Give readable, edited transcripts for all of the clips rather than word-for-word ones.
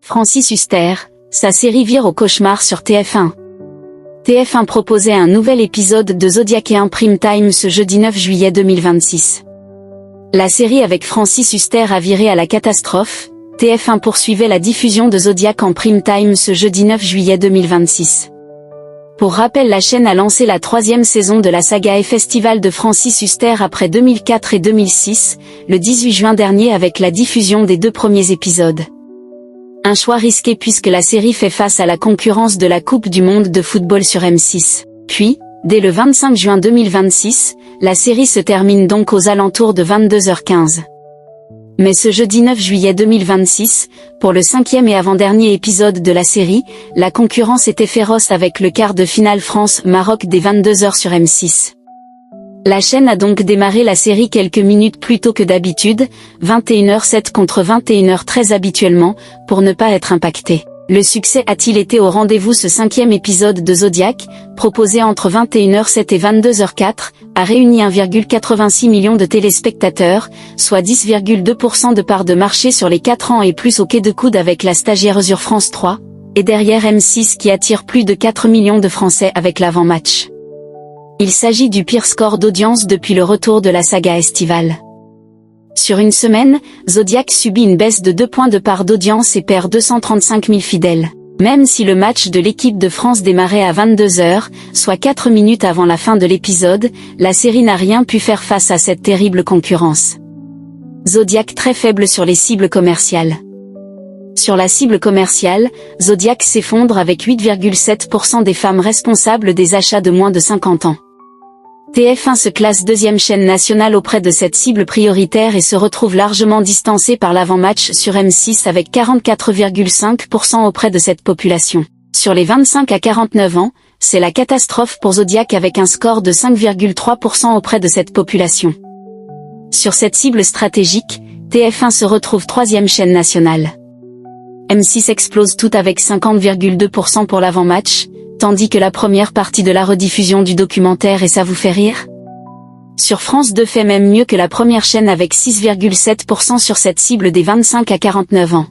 Francis Huster, sa série vire au cauchemar sur TF1. TF1 proposait un nouvel épisode de Zodiac en prime time ce jeudi 9 juillet 2026. La série avec Francis Huster a viré à la catastrophe. TF1 poursuivait la diffusion de Zodiac en prime time ce jeudi 9 juillet 2026. Pour rappel, la chaîne a lancé la 3e saison de la saga et festival de Francis Huster après 2004 et 2006, le 18 juin dernier avec la diffusion des 2 premiers épisodes. Un choix risqué puisque la série fait face à la concurrence de la Coupe du Monde de football sur M6. Puis, dès le 25 juin 2026, la série se termine donc aux alentours de 22h15. Mais ce jeudi 9 juillet 2026, pour le 5e et avant-dernier épisode de la série, la concurrence était féroce avec le quart de finale France-Maroc dès 22h sur M6. La chaîne a donc démarré la série quelques minutes plus tôt que d'habitude, 21h07 contre 21h13 habituellement, pour ne pas être impacté. Le succès a-t-il été au rendez-vous? Ce 5e épisode de Zodiac, proposé entre 21h07 et 22h04, a réuni 1,86 million de téléspectateurs, soit 10,2% de part de marché sur les 4 ans et plus au quai de coude avec la stagiaire sur France 3, et derrière M6 qui attire plus de 4 millions de Français avec l'avant-match. Il s'agit du pire score d'audience depuis le retour de la saga estivale. Sur une semaine, Zodiac subit une baisse de 2 points de part d'audience et perd 235 000 fidèles. Même si le match de l'équipe de France démarrait à 22h, soit 4 minutes avant la fin de l'épisode, la série n'a rien pu faire face à cette terrible concurrence. Zodiac très faible sur les cibles commerciales. Sur la cible commerciale, Zodiac s'effondre avec 8,7% des femmes responsables des achats de moins de 50 ans. TF1 se classe 2e chaîne nationale auprès de cette cible prioritaire et se retrouve largement distancé par l'avant-match sur M6 avec 44,5% auprès de cette population. Sur les 25 à 49 ans, c'est la catastrophe pour Zodiac avec un score de 5,3% auprès de cette population. Sur cette cible stratégique, TF1 se retrouve 3e chaîne nationale. M6 explose tout avec 50,2% pour l'avant-match, tandis que la première partie de la rediffusion du documentaire Et ça vous fait rire? Sur France 2 fait même mieux que la première chaîne avec 6,7% sur cette cible des 25 à 49 ans.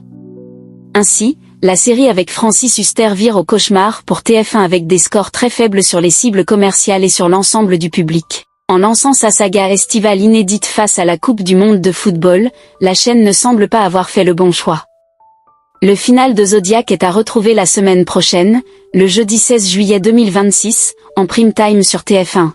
Ainsi, la série avec Francis Huster vire au cauchemar pour TF1 avec des scores très faibles sur les cibles commerciales et sur l'ensemble du public. En lançant sa saga estivale inédite face à la Coupe du Monde de football, la chaîne ne semble pas avoir fait le bon choix. Le final de Zodiac est à retrouver la semaine prochaine, le jeudi 16 juillet 2026, en prime time sur TF1.